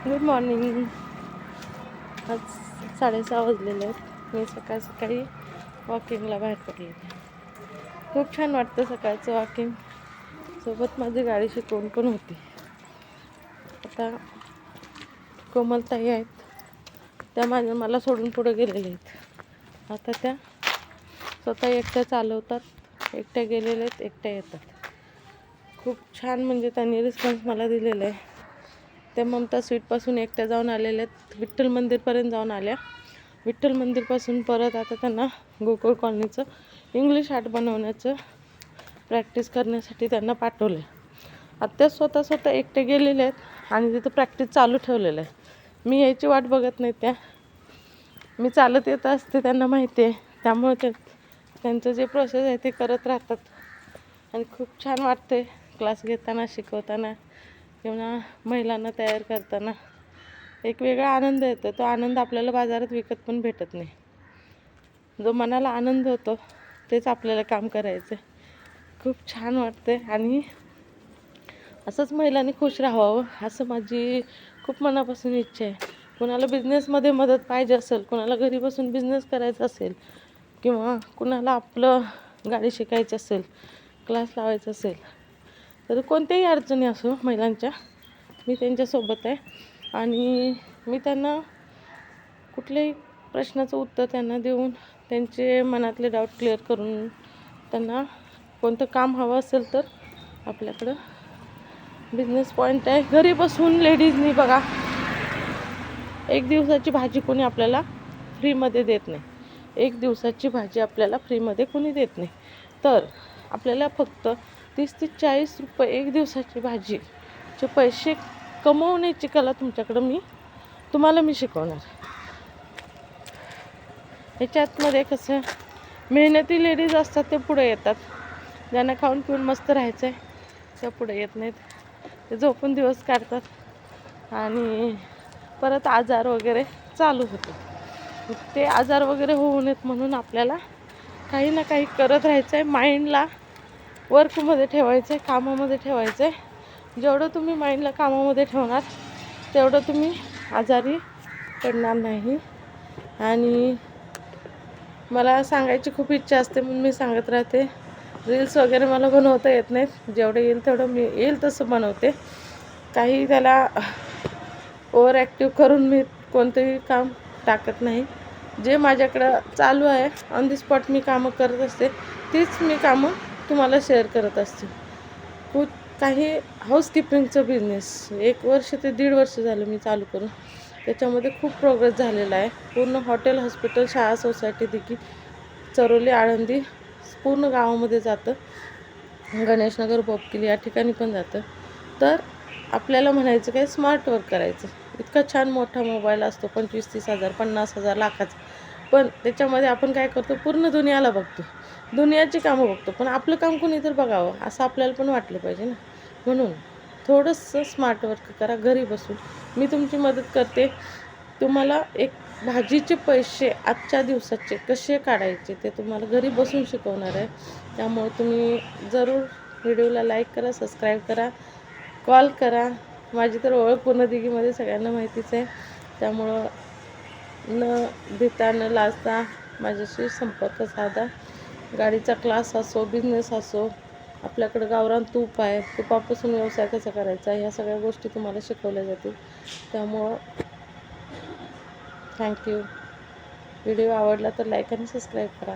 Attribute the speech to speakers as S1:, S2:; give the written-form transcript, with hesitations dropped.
S1: Good morning. आज 6:30 वाजलेले आहेत. मी सकाळी वॉकिंगला बाहेर पडले. खूप छान वाटतं सकाळचं वॉकिंग. सोबत माझी गाडी शिकवून पण होती. आता कोमलताई आहेत, त्या मला सोडून पुढे गेलेल्या आहेत. आता त्या स्वतः एकट्या चालवतात, एकट्या गेलेल्या आहेत, एकट्या येतात. खूप छान म्हणजे त्यांनी रिस्पॉन्स मला दिलेला आहे. त्या ममता स्वीटपासून एकट्या जाऊन आलेल्या आहेत, विठ्ठल मंदिरपर्यंत जाऊन आल्या. विठ्ठल मंदिरपासून परत आता त्यांना गोकुळ कॉलनीचं इंग्लिश आर्ट बनवण्याचं प्रॅक्टिस करण्यासाठी त्यांना पाठवलं आहे. आता स्वतः एकटे गेलेले आहेत आणि तिथं प्रॅक्टिस चालू ठेवलेलं आहे. मी यायची वाट बघत नाही. मी चालत येत असते, त्यांना माहिती आहे. त्यामुळे त्यांचं जे प्रोसेस आहे ते करत राहतात आणि खूप छान वाटते क्लास घेताना, शिकवताना किंवा महिलांना तयार करताना. एक वेगळा आनंद येतो. तो आनंद आपल्याला बाजारात विकत पण भेटत नाही. जो मनाला आनंद होतो तेच आपल्याला काम करायचं आहे. खूप छान वाटते आणि असंच महिलांनी खुश राहावं असं माझी खूप मनापासून इच्छा आहे. कुणाला बिझनेसमध्ये मदत पाहिजे असेल, कुणाला घरी बसून बिझनेस करायचा असेल किंवा कुणाला आपलं गाडी शिकायची असेल, क्लास लावायचा असेल, तर कोणत्याही अडचणी असो महिलांच्या, मी त्यांच्यासोबत आहे. आणि मी त्यांना कुठल्याही प्रश्नाचं उत्तर त्यांना देऊन, त्यांचे मनातले डाऊट क्लिअर करून, त्यांना कोणतं काम हवं असेल तर आपल्याकडं बिझनेस पॉईंट आहे. घरी बसून लेडीजनी बघा, एक दिवसाची भाजी कोणी आपल्याला फ्रीमध्ये देत नाही. एक दिवसाची भाजी आपल्याला फ्रीमध्ये कोणी देत नाही. तर आपल्याला फक्त 30 ते 40 रुपये एक दिवसाची भाजीचे पैसे कमवण्याची कला तुम्हाला मी शिकवणार. ह्याच्यातमध्ये कसं, मेहनती लेडीज असतात ते पुढे येतात. ज्यांना खाऊन पिऊन मस्त राहायचं आहे त्या पुढे येत नाहीत. ते झोपून दिवस काढतात आणि परत आजार वगैरे चालू होते. ते आजार वगैरे होऊ नयेत म्हणून आपल्याला काही ना काही करत राहायचं आहे. माइंडला वर्कमध्ये ठेवायचं आहे, कामामध्ये ठेवायचं आहे. जेवढं तुम्ही माइंडला कामामध्ये ठेवणार तेवढं तुम्ही आजारी पडणार नाही. आणि मला सांगायची खूप इच्छा असते म्हणून मी सांगत राहते. रील्स वगैरे मला बनवता येत नाहीत. जेवढं येईल तेवढं मी येईल तसं बनवते. काही त्याला ओव्हर ॲक्टिव्ह करून मी कोणतंही काम टाकत नाही. जे माझ्याकडं चालू आहे ऑन दी स्पॉट मी कामं करत असते, तीच मी कामं तुम्हाला शेअर करत असते. काही हाऊसकीपिंगचं बिझनेस 1 वर्ष ते 1.5 वर्ष झालं मी चालू करून. त्याच्यामध्ये खूप प्रोग्रेस झालेला आहे. पूर्ण हॉटेल, हॉस्पिटल, शाळा, सोसायटी देखील, चरोली, आळंदी पूर्ण गावामध्ये जातं. गणेशनगर, बोपकिली या ठिकाणी पण जातं. तर आपल्याला म्हणायचं काय, स्मार्ट वर्क करायचं. इतका छान मोठा मोबाईल असतो 25-30 हजार, 50,000, लाखाचा. पण त्याच्यामध्ये आपण काय करतो, पूर्ण दुनियाला बघतो, दुनियाची कामं बघतो. पण आपलं काम कोणी तर बघावं असं आपल्याला पण वाटलं पाहिजे ना. म्हणून थोडंसं स्मार्ट वर्क करा घरी बसून. मी तुमची मदत करते. तुम्हाला एक भाजीचे पैसे आजच्या दिवसाचे कसे काढायचे ते तुम्हाला घरी बसून शिकवणार आहे. त्यामुळे तुम्ही जरूर व्हिडिओला लाईक करा, सबस्क्राईब करा, कॉल करा. माझी तर ओळख पूर्ण दिघीमध्ये सगळ्यांना माहितीच आहे. त्यामुळं न भिता न लाजता माझ्याशी संपर्क साधा. गाडीचा क्लास असो, बिझनेस असो, आपल्याकडं गावरान तूप आहे, तुपापासून व्यवसाय कसा करायचा, ह्या सगळ्या गोष्टी तुम्हाला शिकवल्या जातील. त्यामुळं थँक्यू. व्हिडिओ आवडला तर लाईक आणि सबस्क्राईब करा.